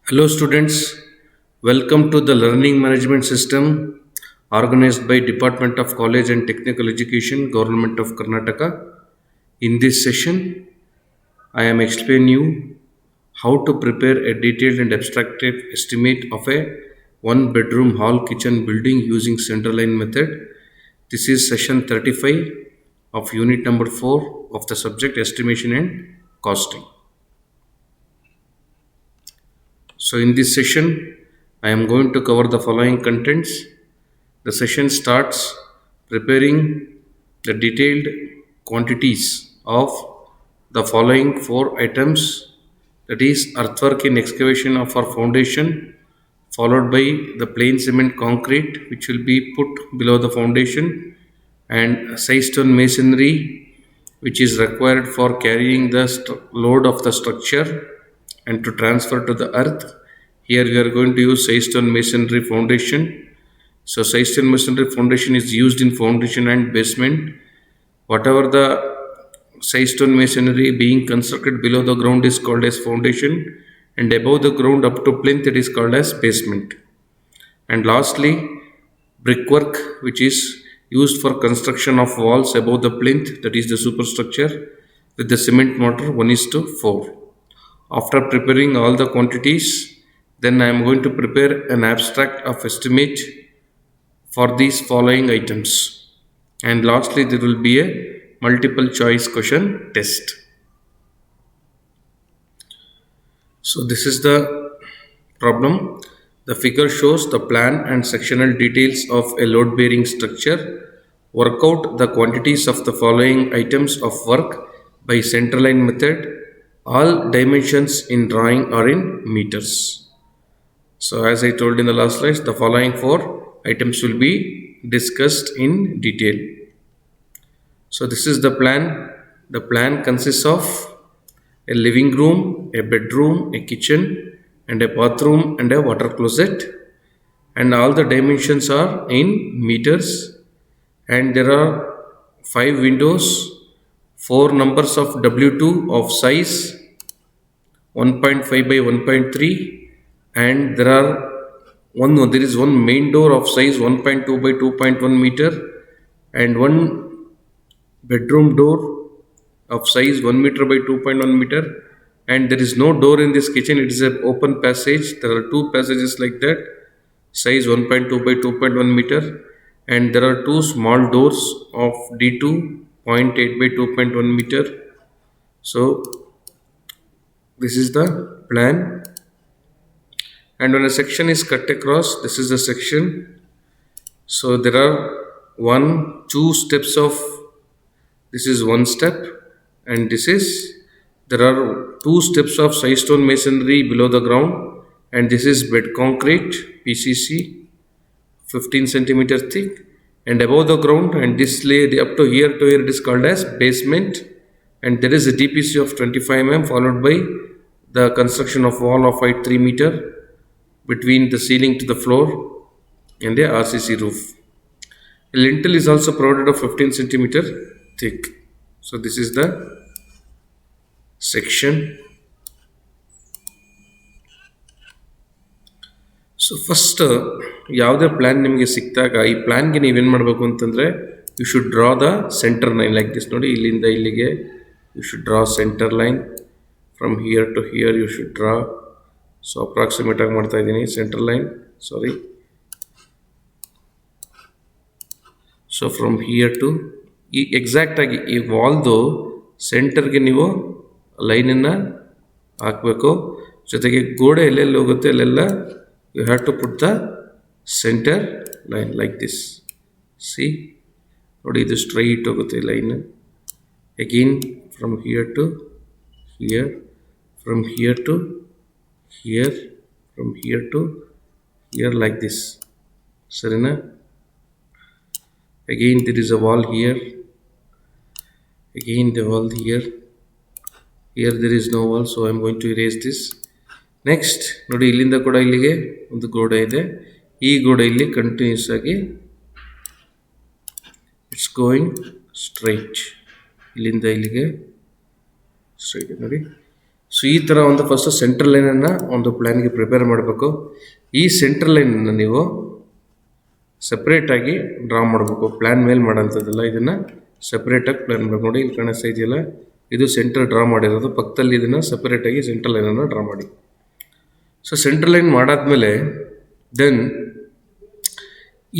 Hello students, welcome to the Learning Management System organized by Department of College and Technical Education, Government of Karnataka. In this session, I am explaining you how to prepare a detailed and abstractive estimate of a one bedroom hall kitchen building using central line method. This is session 35 of unit number 4 of the subject estimation and costing. So in this session, I am going to cover the following contents. The session starts preparing the detailed quantities of the following four items, that is earthwork in excavation of our foundation, followed by the plain cement concrete which will be put below the foundation, and size stone masonry which is required for carrying the load of the structure and to transfer to the earth. Here we are going to use size stone masonry foundation. So size stone masonry foundation is used in foundation and basement. Whatever the size stone masonry being constructed below the ground is called as foundation, and above the ground up to plinth it is called as basement. And lastly, brickwork which is used for construction of walls above the plinth, that is the superstructure, with the cement mortar 1:4. After preparing all the quantities, then I am going to prepare an abstract of estimate for these following items. And lastly, there will be a multiple choice question test. So this is the problem. The figure shows the plan and sectional details of a load bearing structure. Work out the quantities of the following items of work by central line method. All dimensions in drawing are in meters. So as I told in the last slides, the following four items will be discussed in detail. So this is the plan. The plan consists of a living room, a bedroom, a kitchen, and a bathroom and a water closet. And all the dimensions are in meters. And there are 5 windows, 4 numbers of W2 of size 1.5 by 1.3, and there is one main door of size 1.2 by 2.1 meter, and one bedroom door of size 1 meter by 2.1 meter, and there is no door in this kitchen. It is an open passage. There are two passages like that, size 1.2 by 2.1 meter, and there are two small doors of D2 0.8 by 2.1 meter. So this is the plan. And when a section is cut across, this is the section. So there are two steps of, this is one step, and there are two steps of size stone masonry below the ground, and this is bed concrete PCC 15 centimeter thick, and above the ground, and this lay up to here it is called as basement, and there is a DPC of 25 mm followed by the construction of wall of height 3 meter between the ceiling to the floor and a RCC roof. A lintel is also provided of 15 centimeter thick. So this is the section. So first ಯಾವುದೇ plan ನಿಮಗೆ ಸಿಕ್ಕಿದಾಗ ಈ ಪ್ಲಾನ್ಗೆ ನೀವೇನು ಮಾಡಬೇಕು ಅಂತಂದರೆ, you should draw the centre line like this. ನೋಡಿ, ಇಲ್ಲಿಂದ ಇಲ್ಲಿಗೆ you should draw centre line. From here to here you should draw. So approximate ಆಗಿ ಮಾಡ್ತಾ ಇದ್ದೀನಿ centre line, sorry. So from here to ಈ ಎಕ್ಸಾಕ್ಟಾಗಿ ಈ ವಾಲ್ದು ಸೆಂಟರ್ಗೆ ನೀವು ಲೈನನ್ನು ಹಾಕಬೇಕು. ಜೊತೆಗೆ ಗೋಡೆ ಎಲ್ಲೆಲ್ಲಿ ಹೋಗುತ್ತೆ ಅಲ್ಲೆಲ್ಲ you have to put the center line like this. See, ನೋಡಿ, ಇದು ಸ್ಟ್ರೈಟ್ ಹೋಗುತ್ತೆ line. Again from here to here, from here to here, from here to here like this. ಸರಿನಾ? Again there is a wall here, again the wall here. Here there is no wall, so I am going to erase this. Next ನೋಡಿ, ಇಲ್ಲಿಂದ ಕೂಡ ಇಲ್ಲಿಗೆ ಒಂದು ಗೋಡೆ ಇದೆ. ಈ ಗೋಡೆ ಇಲ್ಲಿ ಕಂಟಿನ್ಯೂಸ್ ಆಗಿ ಇಟ್ಸ್ ಗೋಯಿಂಗ್ ಸ್ಟ್ರೈಟ್, ಇಲ್ಲಿಂದ ಇಲ್ಲಿಗೆ ಸ್ಟ್ರೈಟ್ ನೋಡಿ. ಸೊ ಈ ಥರ ಒಂದು ಫಸ್ಟ್ ಸೆಂಟ್ರಲ್ ಲೈನನ್ನು ಒಂದು ಪ್ಲ್ಯಾನ್ಗೆ ಪ್ರಿಪೇರ್ ಮಾಡಬೇಕು. ಈ ಸೆಂಟ್ರಲ್ ಲೈನನ್ನು ನೀವು ಸಪ್ರೇಟಾಗಿ ಡ್ರಾ ಮಾಡಬೇಕು. ಪ್ಲ್ಯಾನ್ ಮೇಲೆ ಮಾಡೋಂಥದ್ದಲ್ಲ, ಇದನ್ನು ಸಪ್ರೇಟಾಗಿ ಪ್ಲ್ಯಾನ್ ಮಾಡಬೇಕು. ನೋಡಿ ಇಲ್ಲಿ ಕಾಣಿಸ್ತಾ ಇದೆಯಲ್ಲ, ಇದು ಸೆಂಟ್ರಲ್ ಡ್ರಾ ಮಾಡಿರೋದು. ಪಕ್ಕದಲ್ಲಿ ಇದನ್ನು ಸಪ್ರೇಟಾಗಿ ಸೆಂಟ್ರಲ್ ಲೈನನ್ನು ಡ್ರಾ ಮಾಡಿ. ಸೊ ಸೆಂಟ್ರಲ್ ಲೈನ್ ಮಾಡಾದ್ಮೇಲೆ ದೆನ್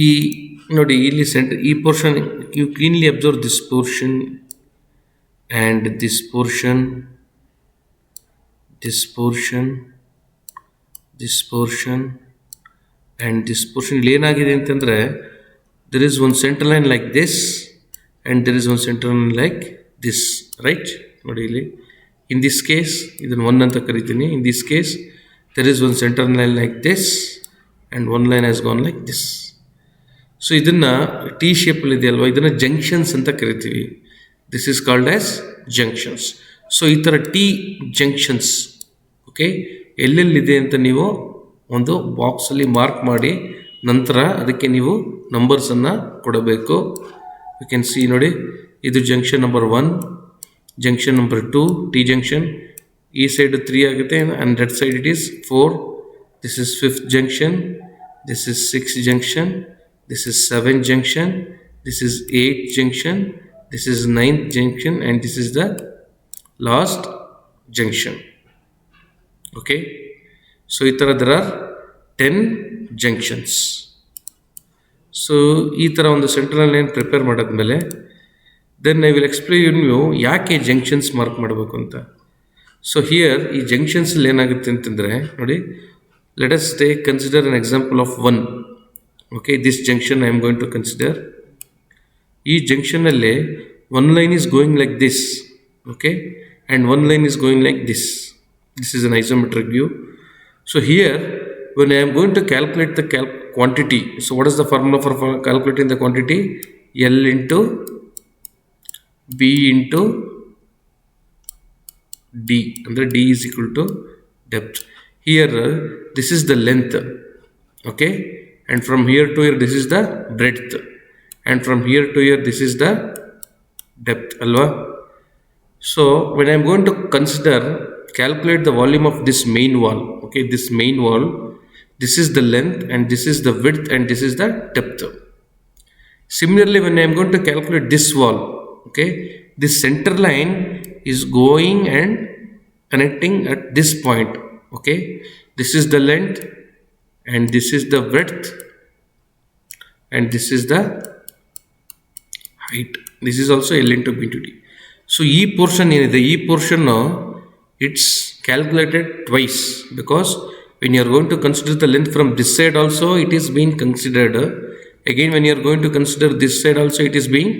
ಈ ನೋಡಿ ಇಲ್ಲಿ ಈ portion you cleanly observe this portion and this portion, this portion and this portion. ಇಲ್ಲಿ ಏನಾಗಿದೆ ಅಂತಂದರೆ, there is one center line like this and there is one center line like this, right? ನೋಡಿ ಇಲ್ಲಿ in this case ಇದನ್ನು 1 ಅಂತ ಕರಿತೀನಿ. in this case there is one center line like this and one line has gone like this. So ಇದನ್ನು T ಶೇಪಲ್ಲಿ ಇದೆ ಅಲ್ವಾ, ಇದನ್ನು ಜಂಕ್ಷನ್ಸ್ ಅಂತ ಕರಿತೀವಿ. This is called as junctions. So ಈ ಥರ ಟಿ ಜಂಕ್ಷನ್ಸ್ ಓಕೆ ಎಲ್ಲೆಲ್ಲಿದೆ ಅಂತ ನೀವು ಒಂದು ಬಾಕ್ಸಲ್ಲಿ ಮಾರ್ಕ್ ಮಾಡಿ ನಂತರ ಅದಕ್ಕೆ ನೀವು ನಂಬರ್ಸನ್ನು ಕೊಡಬೇಕು. ಯು ಕ್ಯಾನ್ ಸಿ ನೋಡಿ, ಇದು junction number 1, junction number 2 T junction. ಈ ಸೈಡ್ 3 ಆಗುತ್ತೆ and that side it is 4. This is 5th junction, this is 6th junction, this is 7th junction, this is 8th junction, this is 9th junction and this is the last junction. Okay, so there are 10 junctions. So ಈ ಥರ ಒಂದು central line prepare ಮಾಡಿದ್ಮೇಲೆ then I will explain you ಯಾಕೆ junctions mark ಮಾಡಬೇಕು ಅಂತ. So here ಈ ಜಂಕ್ಷನ್ಸಲ್ಲಿ ಏನಾಗುತ್ತೆ ಅಂತಂದರೆ ನೋಡಿ, let us consider an example of 1. Okay, this junction I am going to consider. ಈ ಜಂಕ್ಷನಲ್ಲಿ one line is going like this, okay, and one line is going like this. This is an isometric view. So here when I am going to calculate the quantity, so what is the formula for calculating the quantity? L into B into D, and D is equal to depth. Here this is the length, okay, and from here to here this is the breadth, and from here to here this is the depth alwa. So when I am going to calculate the volume of this main wall, okay, this main wall, this is the length and this is the width and this is the depth. Similarly, when I am going to calculate this wall, okay, this center line is going and connecting at this point, okay, this is the length and this is the width and this is the height. This is also L into B into D. So ಈ portion ಏನಿದೆ, ಈ portion it's calculated twice, because when you are going to consider the length from this side also it is being considered. Again when you are going to consider this side also it is being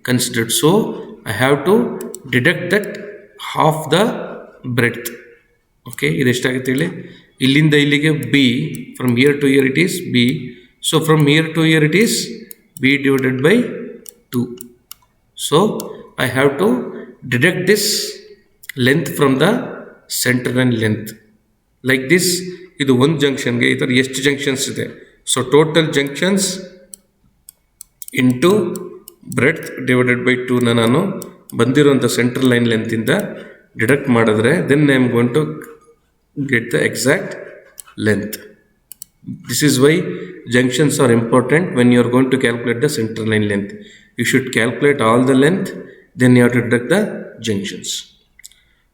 considered. So I have to deduct that half the breadth. Okay, ಇದು ಎಷ್ಟಾಗುತ್ತೆ ಹೇಳಿ, ಇಲ್ಲಿಂದ ಇಲ್ಲಿಗೆ B, from here to here it is B, so from here to here it is B divided by 2. So I have to deduct this length from the center and length like this. ಇದು ಒಂದು ಜಂಕ್ಷನ್ಗೆ ಈ ಥರ ಎಷ್ಟು junctions ಇದೆ, so total junctions into breadth divided by 2ನ ನಾನು ಬಂದಿರೋಂಥ central line ಲೆಂತಿಂದ ಡಿಡಕ್ಟ್ ಮಾಡಿದ್ರೆ then I am going to get the exact length. This is why junctions are important when you are going to calculate the center line length. You should calculate all the length, then you have to deduct the junctions.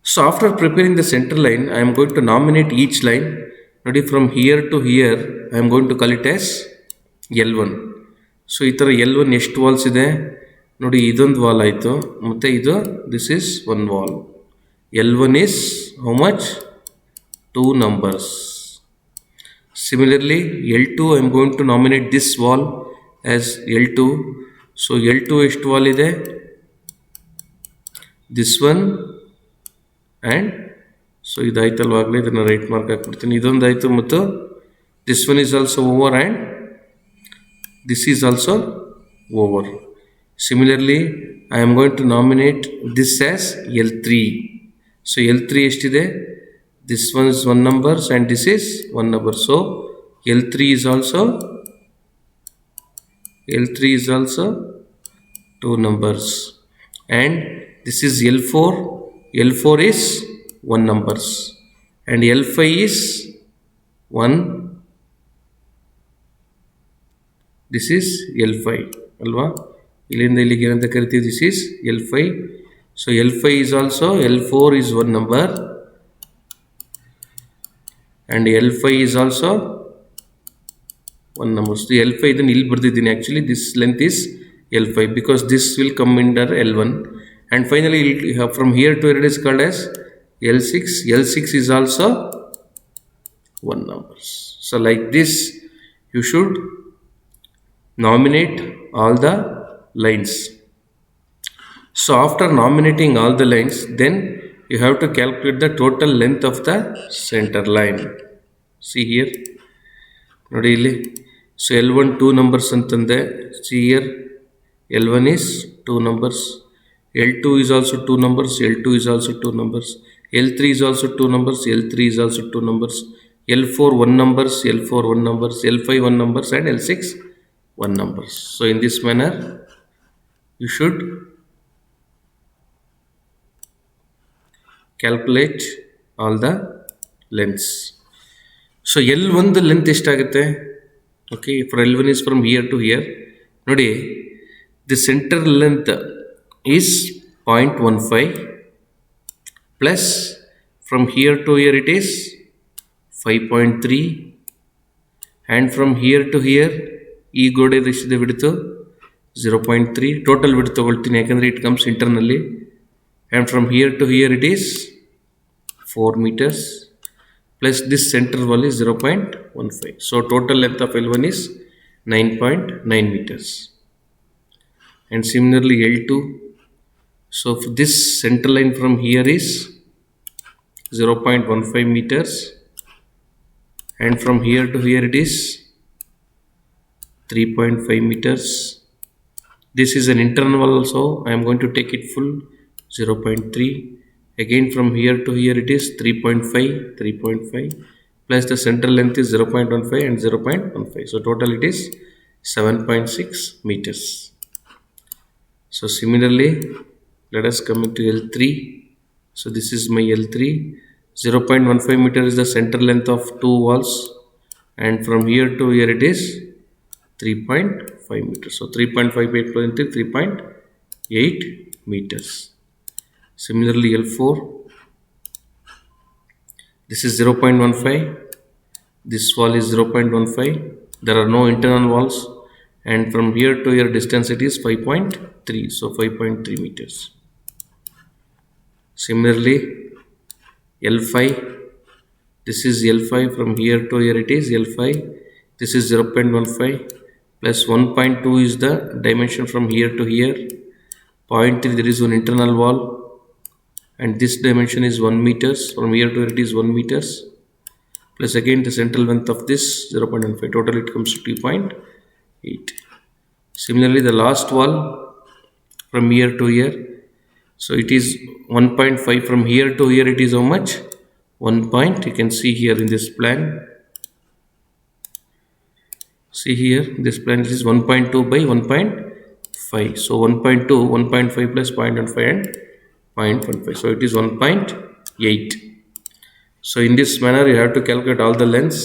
So after preparing the center line, I am going to nominate each line. Notice from here to here, I am going to call it as L1. So ಈ ಥರ L1 ಎಷ್ಟು walls ಇದೆ ನೋಡಿ, ಇದೊಂದು wall ಆಯಿತು, ಮತ್ತು ಇದು this is one wall. L1 is how much? 2 numbers. Similarly, L2 I am going to nominate this wall as L2. So L2 ಎಷ್ಟು wall ಇದೆ? This one and so ಇದಾಯ್ತಲ್ವಾಗಲೇ, ಇದನ್ನು ರೈಟ್ ಮಾರ್ಕ್ ಹಾಕ್ಬಿಡ್ತೀನಿ. ಇದೊಂದು ಆಯಿತು, ಮತ್ತು this one is also over and this is also over. Similarly, I am going to nominate this as L3. So L3 ಎಷ್ಟಿದೆ? This one is 1 number and this is 1 number. So L3 is also 2 numbers. And this is L4. L4 is 1 numbers, and L5 is 1. This is L5 ಅಲ್ವಾ, ಇಲ್ಲಿಂದ ಇಲ್ಲಿಗೆ ಏನಂತ ಕರಿತೀವಿ, this is L5. So L5 is also, L4 is 1 number and L5 is also 1 number. So L5 ಇದನ್ನು ಇಲ್ಲಿ ಬರ್ದಿದ್ದೀನಿ, actually this length is L5 because this will come under L1, and finally from here to here it is called as L6. L6 is also 1 number. So like this you should nominate all the lines. So after nominating all the lines, then you have to calculate the total length of the center line. See here, ನೋಡಿ ಇಲ್ಲಿ. So L1 2 numbers ಅಂತಂದೆ. See here, L1 is 2 numbers, L2 is also 2 numbers, L2 is also 2 numbers, L3 is also 2 numbers, L3 is also 2 numbers, L4 1 numbers, L4 1 numbers, L5 1 numbers, and L6 1 numbers. So in this manner you should calculate all the lengths. So L1 the length ಎಷ್ಟಾಗುತ್ತೆ? Okay, for L1 is from here to here. ನೋಡಿ, the center length is 0.15 plus from here to here it is 5.3, and from here to here ಈ ಗೋಡೆ ಎಷ್ಟಿದೆ ಬಿಡ್ತು 0.3. Total ಬಿಡ್ತು ತಗೊಳ್ತೀನಿ ಯಾಕಂದರೆ it comes internally, and from here to here it is 4 meters plus this center wall is 0.15. So total length of L1 is 9.9 meters. And similarly L2, so for this center line from here is 0.15 meters, and from here to here it is 3.5 meters. This is an internal wall also, I am going to take it full 0.3. Again from here to here it is 3.5 plus the central length is 0.15 and 0.15. So total it is 7.6 meters. So similarly let us come into L3. So this is my L3. 0.15 meter is the center length of two walls, and from here to here it is 3.5 meters. So 3.58 plus 3.8 meters. Similarly L4, this is 0.15, this wall is 0.15, there are no internal walls, and from here to here distance it is 5.3, so 5.3 meters. Similarly L5, this is L5, from here to here it is L5, this is 0.15 plus 1.2 is the dimension from here to here, 0.3 there is one internal wall, and this dimension is 1 meters, from here to here it is 1 meters plus again the central length of this 0.15, total it comes to 2.8. Similarly the last wall from here to here, so it is 1.5, from here to here it is how much? 1 point. You can see here in this plan, see here this plan is 1.2 by 1.5, so 1.2 1.5 plus 0.15 and 0.15, so it is 1.8. So in this manner you have to calculate all the lengths,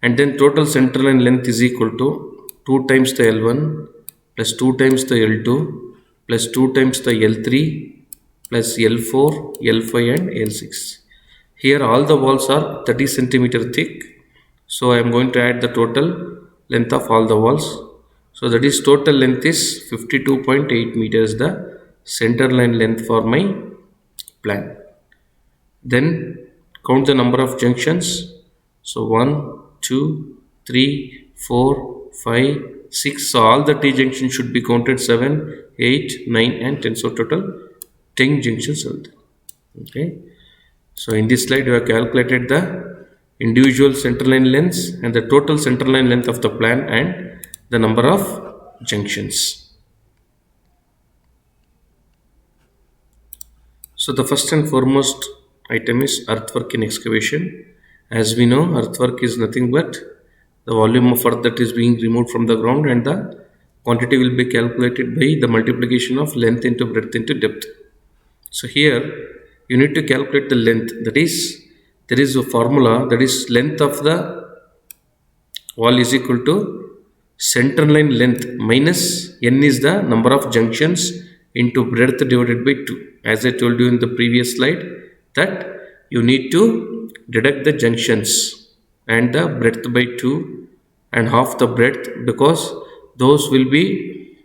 and then total center line length is equal to 2 times the L1 plus 2 times the L2 plus 2 times the L3 plus L4, L5 and L6. Here all the walls are 30 centimeter thick, so I am going to add the total length of all the walls. So that is total length is 52.8 meters, the center line length for my plan. Then count the number of junctions. So 1, 2, 3, 4, 5, 6. So all the T junctions should be counted, 7, 8, 9 and 10. So total 10 junctions are there. Okay. So in this slide you have calculated the individual center line lengths and the total center line length of the plan and the number of junctions. So the first and foremost item is earthwork in excavation. As we know, earthwork is nothing but the volume of earth that is being removed from the ground, and the quantity will be calculated by the multiplication of length into breadth into depth. So here you need to calculate the length. That is, there is a formula, that is length of the wall is equal to center line length minus n is the number of junctions into breadth divided by 2. As I told you in the previous slide, that you need to deduct the junctions and the breadth by 2 and half the breadth, because those will be,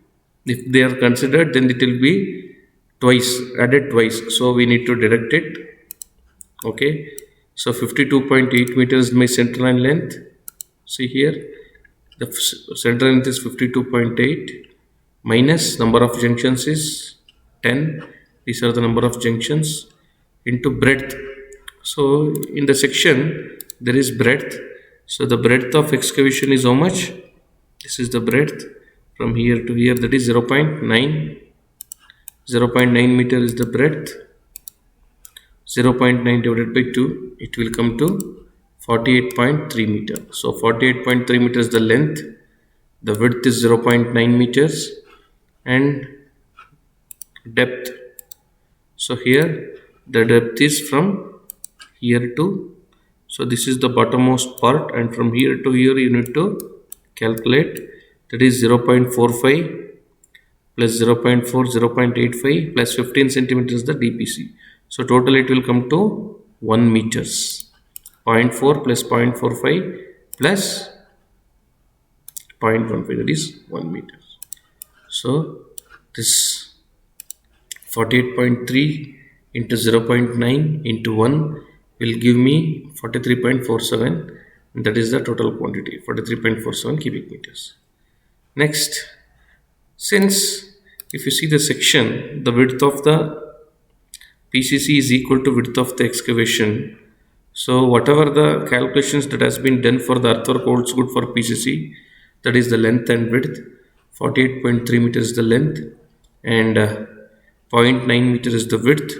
if they are considered, then it will be twice, added twice, so we need to deduct it. Okay, so 52.8 meters is my center line length. See here, the center length is 52.8 minus number of junctions is 10. These are the number of junctions into breadth. So in the section there is breadth. So the breadth of excavation is how much? This is the breadth from here to here, that is 0.9. 0.9 meter is the breadth. 0.9 divided by 2, it will come to 48.3 meter. So 48.3 meters is the length, the width is 0.9 meters, and depth. So here the depth is from here to, so this is the bottommost part, and from here to here you need to calculate, that is 0.45 plus 0.4, 0.85 plus 15 centimeters the DPC. So total it will come to 1 meters. 0.4 plus 0.45 plus 0.15, that is 1 meter. So this 48.3 into 0.9 into 1 will give me 43.47, and that is the total quantity, 43.47 cubic meters. Next, since if you see the section, the width of the PCC is equal to width of the excavation. So whatever the calculations that has been done for the earthwork holds good for PCC, that is the length and width. 48.3 meters is the length, and 0.9 meter is the width,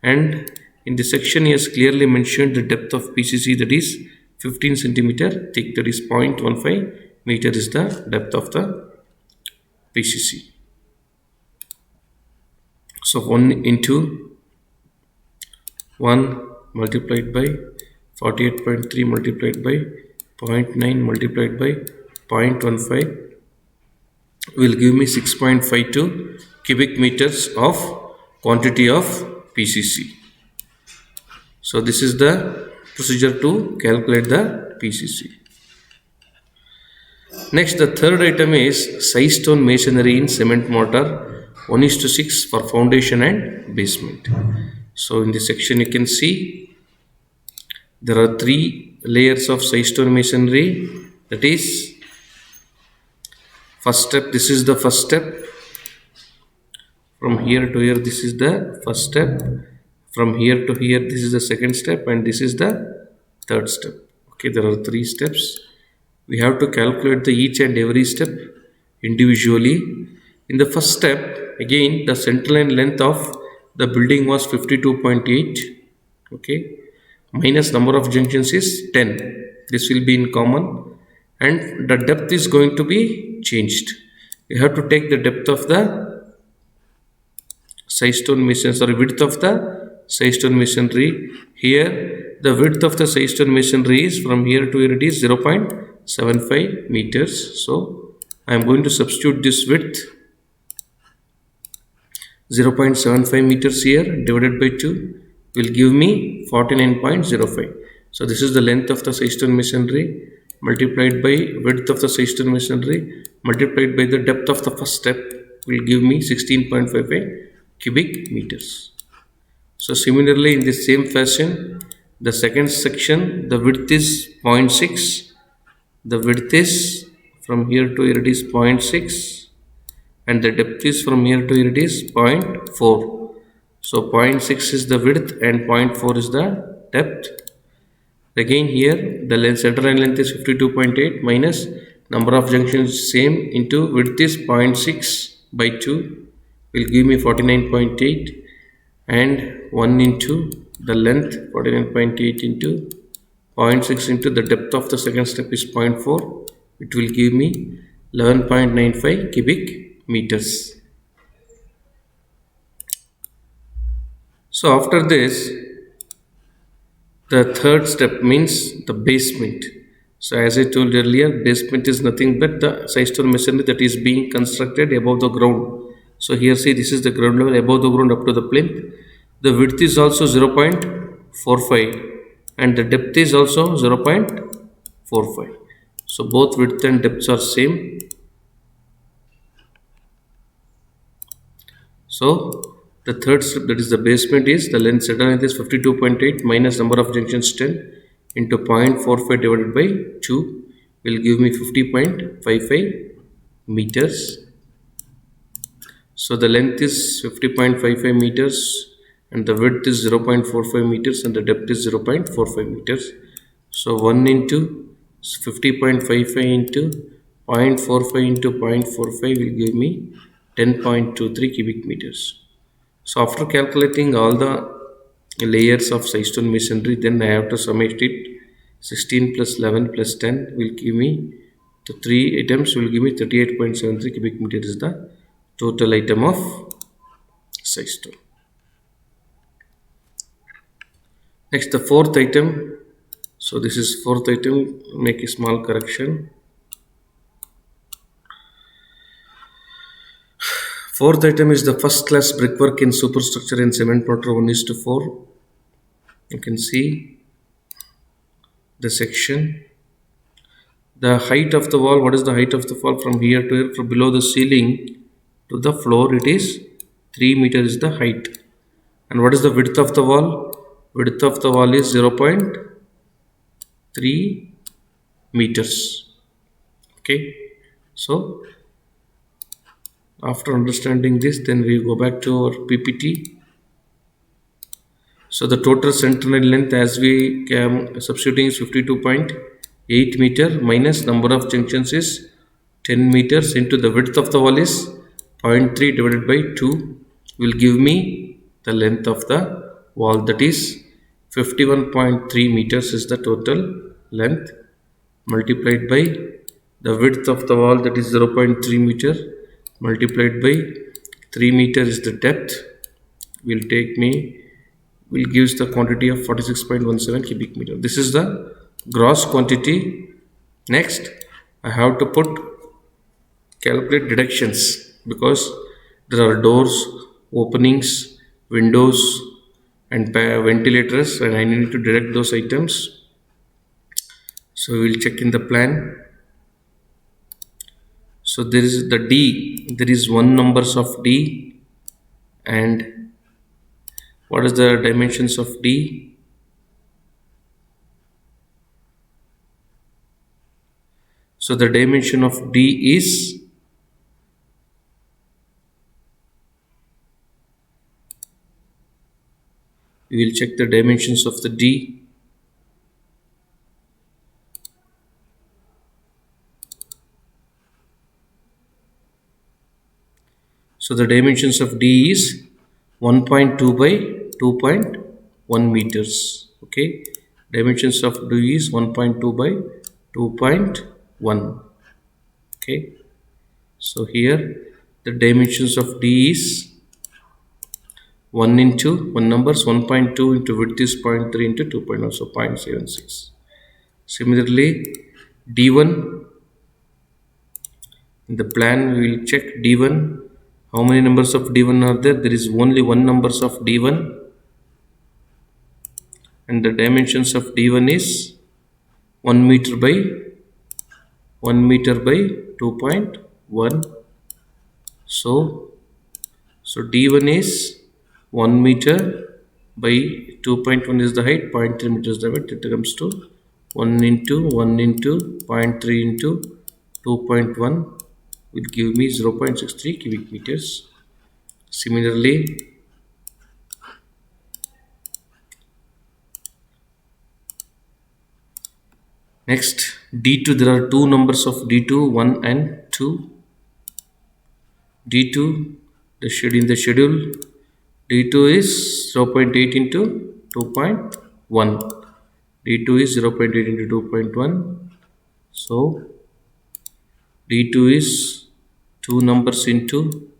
and in the section he has clearly mentioned the depth of PCC, that is 15 centimeter thick, that is 0.15 meter is the depth of the PCC. So 1 into 1 multiplied by 48.3 multiplied by 0.9 multiplied by 0.15 will give me 6.52 cubic meters of quantity of PCC. So this is the procedure to calculate the PCC. Next, the third item is size stone masonry in cement mortar 1:6 for foundation and basement. So in this section you can see there are 3 layers of size stone masonry. That is, first step, this is the first step. From here to here, this is the first step. From here to here, this is the second step, and this is the third step. Okay, there are 3 steps. We have to calculate the each and every step individually. In the first step, again the center line length of the building was 52.8. Okay, minus number of junctions is 10. This will be in common, and the depth is going to be changed. You have to take the depth of the size stone masonry, width of the size stone masonry. Here the width of the size stone masonry is from here to here, it is 0.75 meters. So I am going to substitute this width 0.75 meters here divided by 2 will give me 49.05. So this is the length of the size stone masonry multiplied by width of the size stone masonry multiplied by the depth of the first step will give me 16.55 cubic meters. So similarly, in the same fashion, the second section, the width is 0.6. The width is from here to here, it is 0.6, and the depth is from here to here, it is 0.4. So 0.6 is the width and 0.4 is the depth. Again here the center line length is 52.8 minus number of junctions same into width is 0.6 by 2 will give me 49.8, and 1 into the length 49.8 into 0.6 into the depth of the second step is 0.4, it will give me 11.95 cubic meters. So after this, the third step means the basement. So as I told earlier, basement is nothing but the sandstone masonry that is being constructed above the ground. So here see, this is the ground level above the ground up to the plinth. The width is also 0.45 and the depth is also 0.45. So both width and depths are same. So the third step, that is the basement, is the length, center length is 52.8 minus number of junctions 10 into 0.45 divided by 2 will give me 50.55 meters. So the length is 50.55 meters and the width is 0.45 meters and the depth is 0.45 meters. So 1 into 50.55 into 0.45 into 0.45 will give me 10.23 cubic meters. So after calculating all the layers of sandstone masonry, then I have to summate it. 16 plus 11 plus 10 will give me, the three items will give me 38.73 cubic meter is the total item of sandstone. Next, the fourth item. So this is fourth item. Make a small correction. Fourth item is the first class brickwork in superstructure in cement mortar 1:4. You can see the section. The height of the wall, what is the height of the wall from here to here? From below the ceiling to the floor, it is 3 meters is the height. And what is the width of the wall? Width of the wall is 0.3 meters. Okay. So after understanding this, then we go back to our PPT. So the total central length as we substituting is 52.8 meter minus number of junctions is 10 meters into the width of the wall is 0.3 divided by 2 will give me the length of the wall, that is 51.3 meters is the total length, multiplied by the width of the wall, that is 0.3 meter, multiplied by 3 meter is the depth, will gives the quantity of 46.17 cubic meter. This is the gross quantity. Next, I have to calculate deductions because there are doors, openings, windows and ventilators, and I need to deduct those items. So we will check in the plan. So there is the D, there is one numbers of D, and what is the dimensions of D? So the dimension of D is we will check the dimensions of the D. So the dimensions of D is 1.2 by 2.1 meters. Okay, dimensions of D is 1.2 by 2.1. Okay, so here the dimensions of D is 1 into 1 numbers 1.2 into width is 0.3 into 2.1, so 0.76. Similarly, D1 in the plan we will check D1. How many numbers of D1 are there? There is only one numbers of D1 and the dimensions of D1 is 1 meter by 2.1. So D1 is 1 meter by 2.1 is the height, 0.3 meters the width. It comes to 1 into 0.3 into 2.1 will give me 0.63 cubic meters. Similarly, next D2, there are two numbers of D2, 1 and 2. D2, in the schedule, D2 is 0.8 into 2.1. D2 is 0.8 into 2.1. So D2 is two numbers into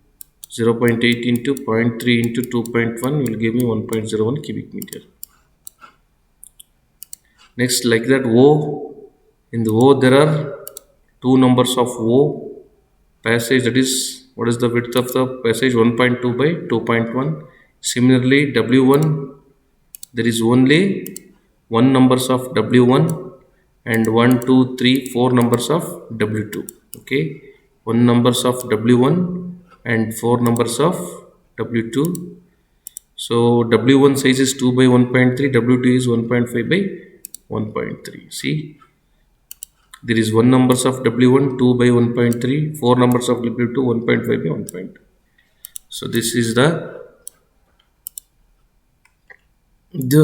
0.8 into 0.3 into 2.1 will give me 1.01 cubic meter. Next, like that, O, in the O there are two numbers of O passage, that is, what is the width of the passage? 1.2 by 2.1. Similarly, W1, there is only one numbers of W1 and 1, 2, 3, 4 numbers of W2. Okay, one numbers of W1 and 4 numbers of W2. So W1 size is 2 by 1.3, W2 is 1.5 by 1.3. See, there is one numbers of W1 2 by 1.3, 4 numbers of W2 1.5 by 1.2. So this is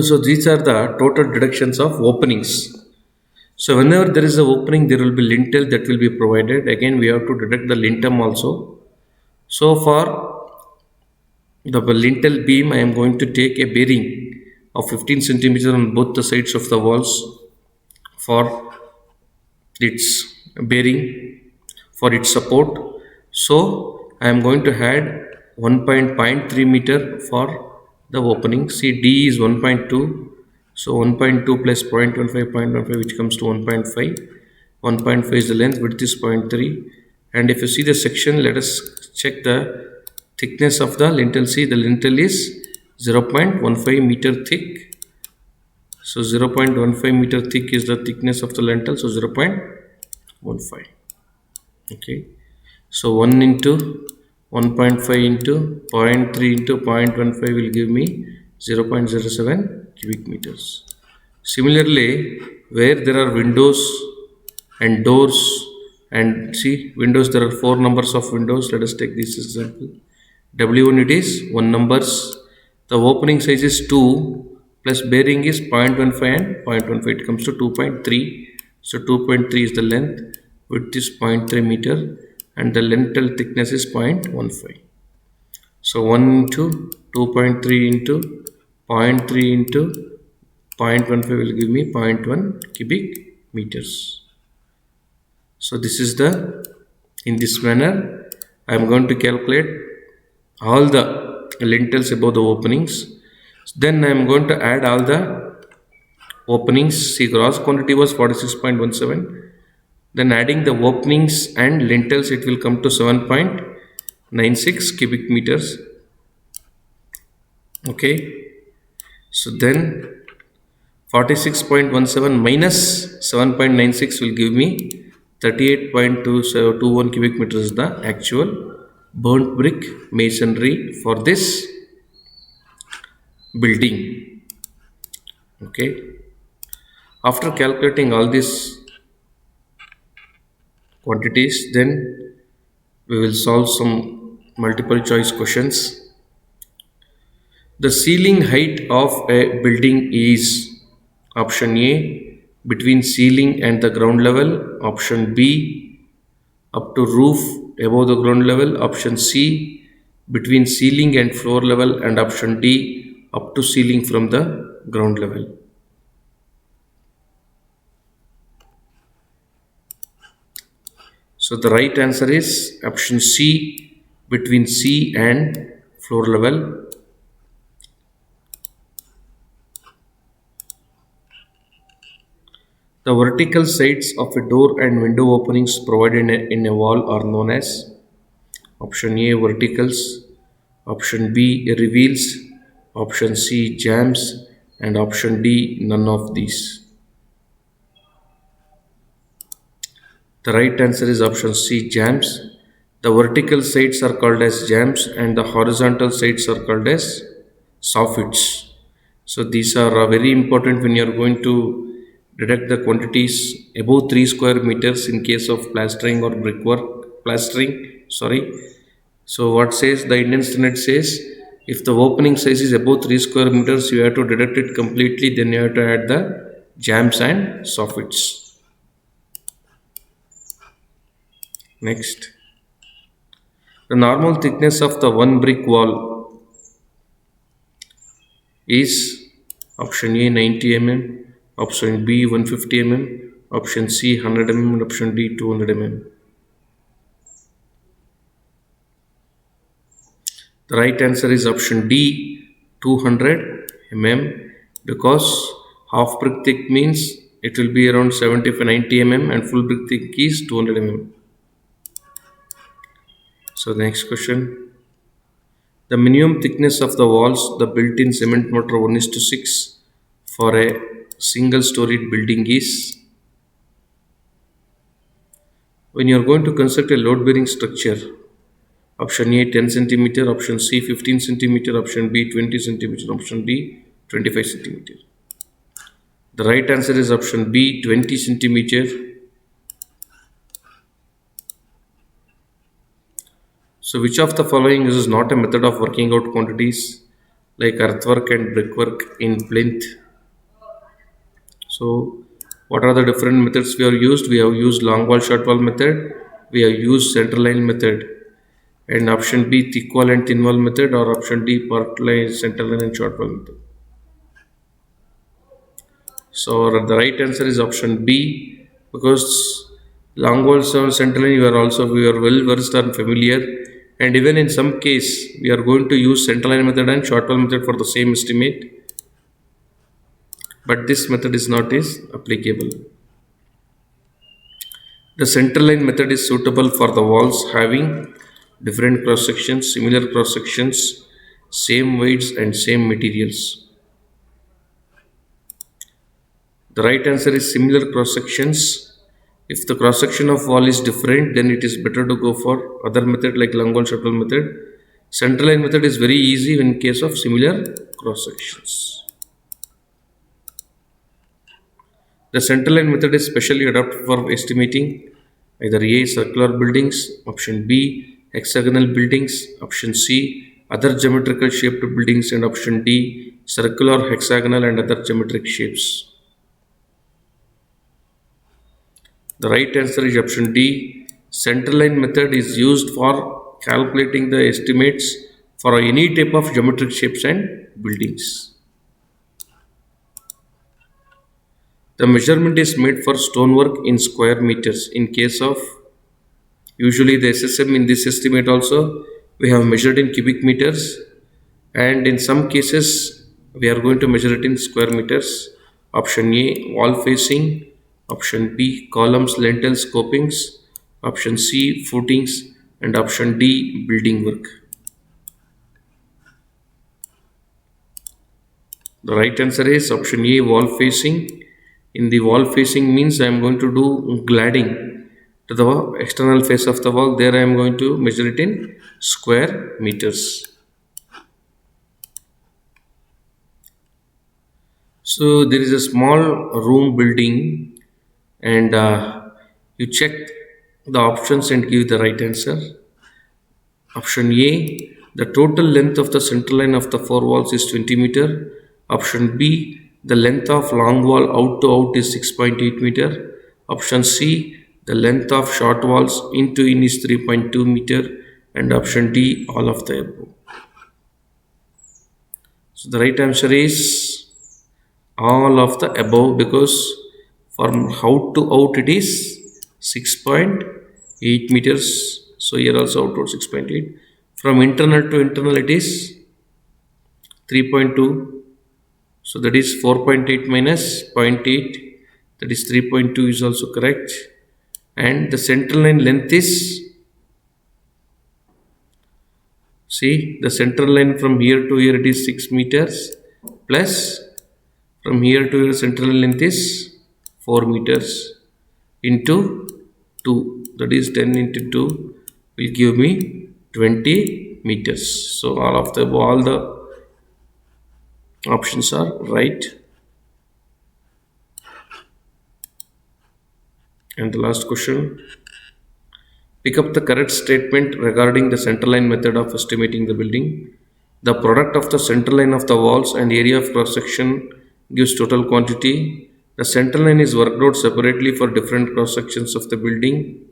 so these are the total deductions of openings. So whenever there is an opening, there will be lintel that will be provided. Again, we have to deduct the lintel also. So for the lintel beam, I am going to take a bearing of 15 centimeters on both the sides of the walls for its bearing, for its support. So I am going to add 1.3 meter for the opening. See, D is 1.2. So 1.2 plus 0.15, which comes to 1.5. 1.5 is the length, width is 0.3. And if you see the section, let us check the thickness of the lintel. See, the lintel is 0.15 meter thick. So 0.15 meter thick is the thickness of the lintel. So 0.15. Okay. So 1 into 1.5 into 0.3 into 0.15 will give me 0.07 cubic meters. Similarly, where there are windows and doors, and see, windows, there are 4 numbers of windows. Let us take this example. W1 it is 1 numbers. The opening size is 2 plus bearing is 0.15 and 0.15. It comes to 2.3. So 2.3 is the length, width is 0.3 meter, and the lintel thickness is 0.15. So 1 into 2.3 into 0.3 into 0.15 will give me 0.1 cubic meters. So this is in this manner I am going to calculate all the lintels above the openings. Then I am going to add all the openings. See, gross quantity was 46.17. Then adding the openings and lintels, it will come to 7.96 cubic meters. Okay. So then 46.17 minus 7.96 will give me 38.21 cubic meters is the actual burnt brick masonry for this building. Okay. After calculating all these quantities, then we will solve some multiple choice questions. The ceiling height of a building is option A between ceiling and the ground level, option B up to roof above the ground level, option C between ceiling and floor level, and option D up to ceiling from the ground level. So the right answer is option C between C and floor level. The vertical sides of a door and window openings provided in a wall are known as option A verticals, option B reveals, option C jambs, and option D none of these. The right answer is option C jambs. The vertical sides are called as jambs and the horizontal sides are called as soffits. So these are very important when you are going to deduct the quantities above 3 square meters in case of plastering or brickwork. So what says the Indian standard says, if the opening size is above 3 square meters, you have to deduct it completely, then you have to add the jambs and soffits. Next, the normal thickness of the one brick wall is option A 90 mm, option B 150 mm, option C 100 mm, and option D 200 mm. The right answer is option D, 200 mm, because half brick thick means it will be around 75 90 mm and full brick thick is 200 mm. So the next question. The minimum thickness of the walls, the built-in cement mortar 1:6 for a single-storied building is. When you are going to construct a load-bearing structure, option A 10 centimeter, option C 15 centimeter, option B 20 centimeter, option D 25 centimeter. The right answer is option B 20 centimeter. So which of the following is not a method of working out quantities like earthwork and brickwork in plinth? So what are the different methods we have used? We have used long wall short wall method. We have used center line method. And option B thick wall and thin wall method, or option D part line, center line and short wall method. So the right answer is option B, because long walls and center line we are well versed and familiar, and even in some case we are going to use center line method and short wall method for the same estimate, but this method is not applicable. The center line method is suitable for the walls having different cross sections, similar cross sections, same weights and same materials. The right answer is similar cross sections. If the cross section of wall is different, then it is better to go for other method like long wall short wall method. Center line method is very easy in case of similar cross sections. The center line method is specially adapted for estimating either A circular buildings, option B hexagonal buildings, option C other geometrical shaped buildings, and option D circular, hexagonal and other geometric shapes. The right answer is option D. Centerline method is used for calculating the estimates for any type of geometric shapes and buildings. The measurement is made for stonework in square meters. In case of usually the SSM in this estimate also we have measured in cubic meters, and in some cases we are going to measure it in square meters. Option A wall facing, option B columns, lintels, copings, option C footings, and option D building work. The right answer is option A wall facing. In the wall facing means I am going to do cladding to the external face of the wall. There I am going to measure it in square meters. So there is a small room building, and you check the options and give the right answer. Option A, the total length of the center line of the four walls is 20 meter. Option B, the length of long wall out to out is 6.8 meter. Option C, the length of short walls in to in is 3.2 meter. And option D, all of the above. So the right answer is all of the above, because from out to out it is 6.8 meters. So here also out to 6.8. From internal to internal it is 3.2. So that is 4.8 minus 0.8, that is 3.2 is also correct. And the center line length is, see the center line from here to here it is 6 meters, plus from here to here center line length is 4 meters into 2, that is 10 into 2 will give me 20 meters. So all the options are right. And the last question, pick up the correct statement regarding the centerline method of estimating the building. The product of the centerline of the walls and area of cross section gives total quantity. The centerline is worked out separately for different cross sections of the building.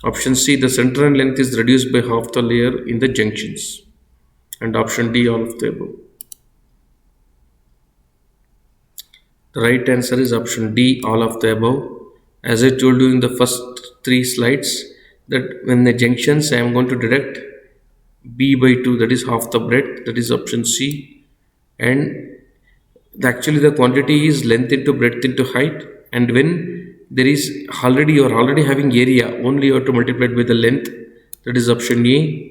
Option C, the centerline length is reduced by half the layer in the junctions. And option D, all of the above. The right answer is option D, all of the above. As I told you in the first 3 slides, that when the junctions I am going to deduct b by 2, that is half the breadth, that is option C. And actually the quantity is length into breadth into height, and when there is already, you are already having area, only you have to multiply it by the length, that is option A.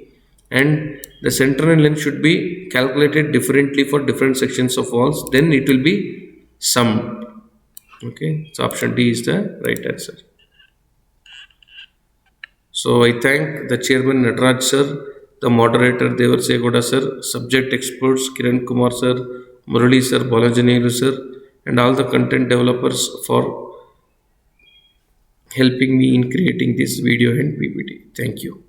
And the center and length should be calculated differently for different sections of walls, then it will be summed. Okay, so option D is the right answer. So I thank the chairman Nataraj sir, the moderator Devarsey Goda sir, subject experts Kiran Kumar sir, Murali sir, Balajanelu sir, and all the content developers for helping me in creating this video and PPT. Thank you.